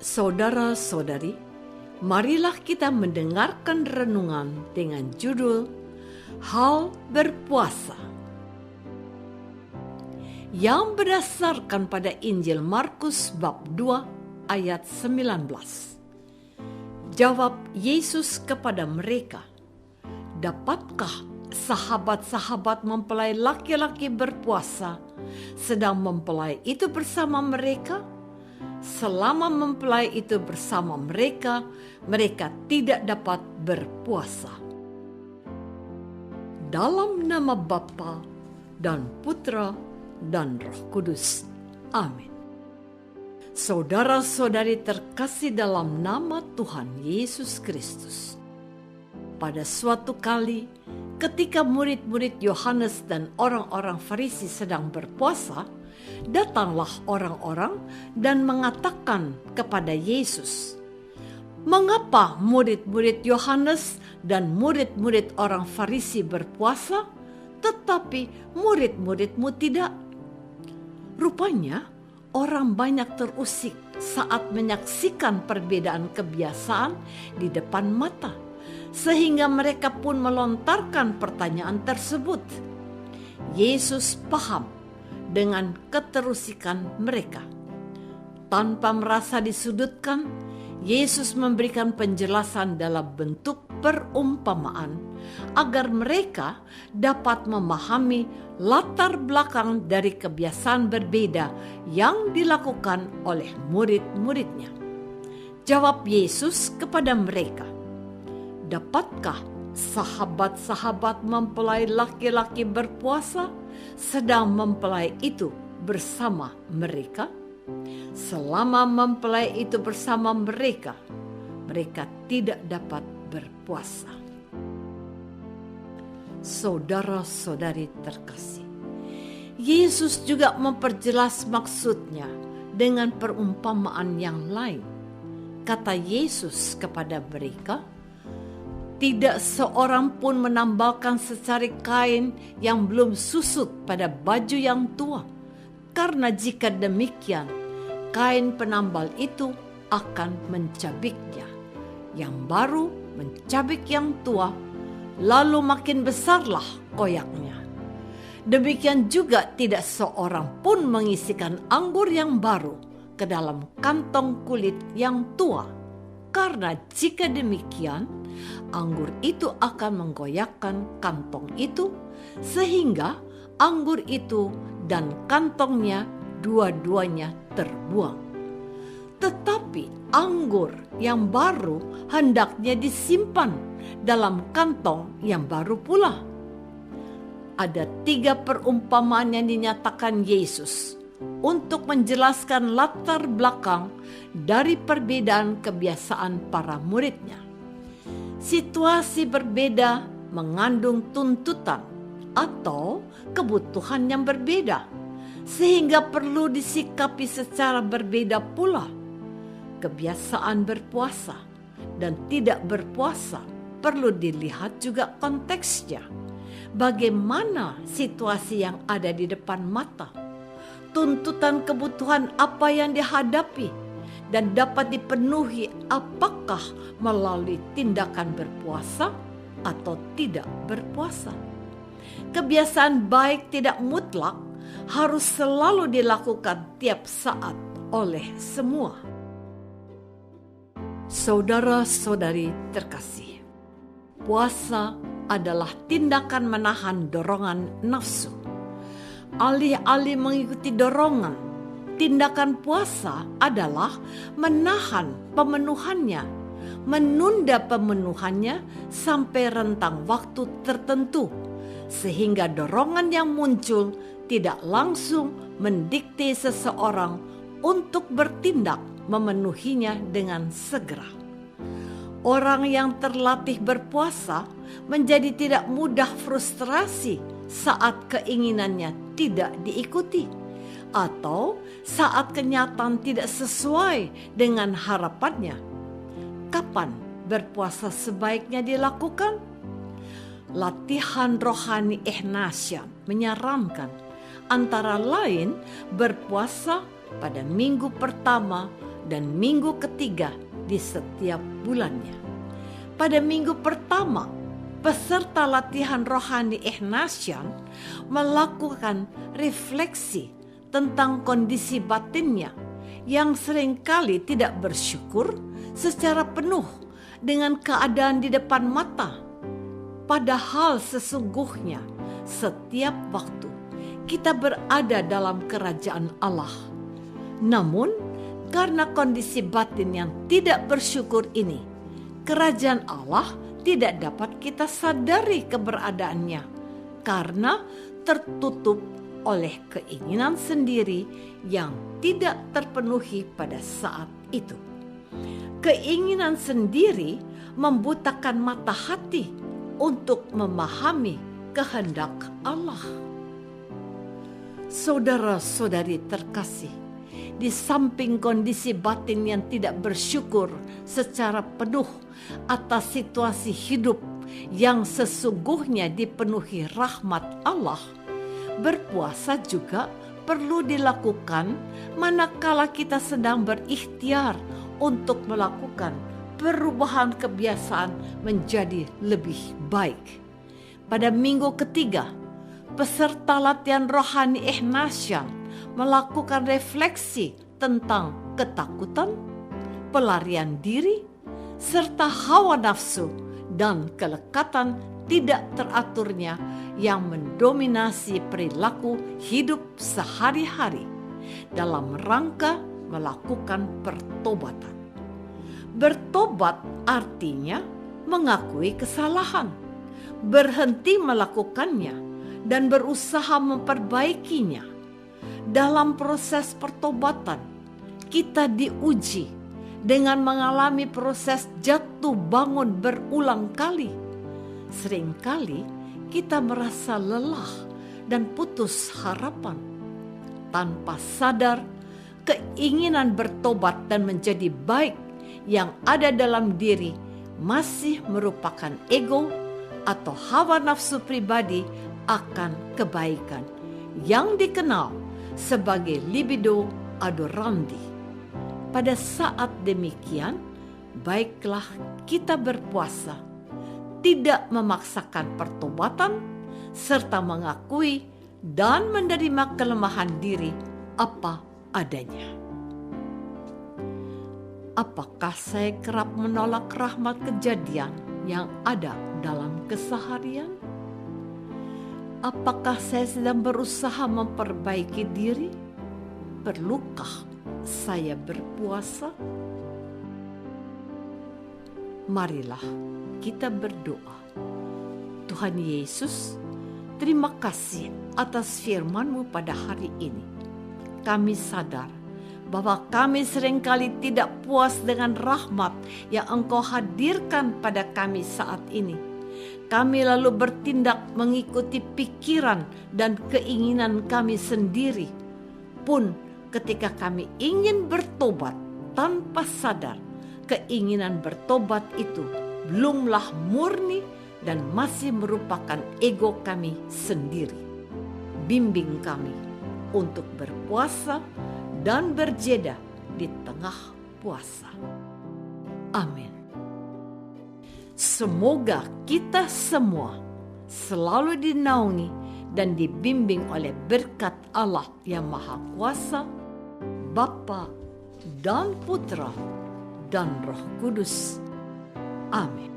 Saudara-saudari, marilah kita mendengarkan renungan dengan judul Hal Berpuasa, yang berdasarkan pada Injil Markus bab 2 ayat 19. Jawab Yesus kepada mereka, "Dapatkah sahabat-sahabat mempelai laki-laki berpuasa sedang mempelai itu bersama mereka? Selama mempelai itu bersama mereka, mereka tidak dapat berpuasa." Dalam nama Bapa dan Putra dan Roh Kudus. Amin. Saudara-saudari terkasih dalam nama Tuhan Yesus Kristus. Pada suatu kali, ketika murid-murid Yohanes dan orang-orang Farisi sedang berpuasa, datanglah orang-orang dan mengatakan kepada Yesus, "Mengapa murid-murid Yohanes dan murid-murid orang Farisi berpuasa, tetapi murid-muridmu tidak?" Rupanya, orang banyak terusik saat menyaksikan perbedaan kebiasaan di depan mata, sehingga mereka pun melontarkan pertanyaan tersebut. Yesus paham dengan keterusikan mereka. Tanpa merasa disudutkan, Yesus memberikan penjelasan dalam bentuk perumpamaan agar mereka dapat memahami latar belakang dari kebiasaan berbeda yang dilakukan oleh murid-muridnya. Jawab Yesus kepada mereka, "Dapatkah sahabat-sahabat mempelai laki-laki berpuasa sedang mempelai itu bersama mereka? Selama mempelai itu bersama mereka, mereka tidak dapat berpuasa." Saudara-saudari terkasih, Yesus juga memperjelas maksudnya dengan perumpamaan yang lain. Kata Yesus kepada mereka, "Tidak seorang pun menambalkan secari kain yang belum susut pada baju yang tua, karena jika demikian, kain penambal itu akan mencabiknya. Yang baru mencabik yang tua, lalu makin besarlah koyaknya. Demikian juga tidak seorang pun mengisikan anggur yang baru ke dalam kantong kulit yang tua, karena jika demikian, anggur itu akan menggoyakkan kantong itu, sehingga anggur itu dan kantongnya dua-duanya terbuang. Tetapi anggur yang baru hendaknya disimpan dalam kantong yang baru pula." Ada 3 perumpamaan yang dinyatakan Yesus untuk menjelaskan latar belakang dari perbedaan kebiasaan para muridnya. Situasi berbeda mengandung tuntutan atau kebutuhan yang berbeda, sehingga perlu disikapi secara berbeda pula. Kebiasaan berpuasa dan tidak berpuasa perlu dilihat juga konteksnya. Bagaimana situasi yang ada di depan mata, tuntutan kebutuhan apa yang dihadapi, dan dapat dipenuhi apakah melalui tindakan berpuasa atau tidak berpuasa. Kebiasaan baik tidak mutlak harus selalu dilakukan tiap saat oleh semua. Saudara-saudari terkasih, puasa adalah tindakan menahan dorongan nafsu. Alih-alih mengikuti dorongan, tindakan puasa adalah menahan pemenuhannya, menunda pemenuhannya sampai rentang waktu tertentu, sehingga dorongan yang muncul tidak langsung mendikte seseorang untuk bertindak memenuhinya dengan segera. Orang yang terlatih berpuasa menjadi tidak mudah frustrasi saat keinginannya tidak diikuti, atau saat kenyataan tidak sesuai dengan harapannya. Kapan berpuasa sebaiknya dilakukan? Latihan rohani Ignatian menyarankan antara lain berpuasa pada minggu pertama dan minggu ketiga di setiap bulannya. Pada minggu pertama, peserta latihan rohani Ignatian melakukan refleksi tentang kondisi batinnya yang seringkali tidak bersyukur secara penuh dengan keadaan di depan mata. Padahal sesungguhnya setiap waktu kita berada dalam kerajaan Allah. Namun, karena kondisi batin yang tidak bersyukur ini, kerajaan Allah tidak dapat kita sadari keberadaannya karena tertutup oleh keinginan sendiri yang tidak terpenuhi pada saat itu. Keinginan sendiri membutakan mata hati untuk memahami kehendak Allah. Saudara-saudari terkasih, di samping kondisi batin yang tidak bersyukur secara penuh atas situasi hidup yang sesungguhnya dipenuhi rahmat Allah, berpuasa juga perlu dilakukan manakala kita sedang berikhtiar untuk melakukan perubahan kebiasaan menjadi lebih baik. Pada minggu ketiga, peserta latihan rohani Ignatian melakukan refleksi tentang ketakutan, pelarian diri, serta hawa nafsu dan kelekatan tidak teraturnya yang mendominasi perilaku hidup sehari-hari dalam rangka melakukan pertobatan. Bertobat artinya mengakui kesalahan, berhenti melakukannya, dan berusaha memperbaikinya. Dalam proses pertobatan, kita diuji dengan mengalami proses jatuh bangun berulang kali. Seringkali kita merasa lelah dan putus harapan. Tanpa sadar, keinginan bertobat dan menjadi baik yang ada dalam diri masih merupakan ego atau hawa nafsu pribadi akan kebaikan yang dikenal sebagai libido adorandi. Pada saat demikian, baiklah kita berpuasa, tidak memaksakan pertobatan, serta mengakui dan menerima kelemahan diri apa adanya. Apakah saya kerap menolak rahmat kejadian yang ada dalam keseharian? Apakah saya sedang berusaha memperbaiki diri? Perlukah saya berpuasa? Marilah kita berdoa. Tuhan Yesus, terima kasih atas firman-Mu pada hari ini. Kami sadar bahwa kami seringkali tidak puas dengan rahmat yang Engkau hadirkan pada kami saat ini. Kami lalu bertindak mengikuti pikiran dan keinginan kami sendiri. Pun ketika kami ingin bertobat tanpa sadar, keinginan bertobat itu belumlah murni dan masih merupakan ego kami sendiri. Bimbing kami untuk berpuasa dan berjeda di tengah puasa. Amin. Semoga kita semua selalu dinaungi dan dibimbing oleh berkat Allah yang Maha Kuasa, Bapa dan Putra dan Roh Kudus. Amin.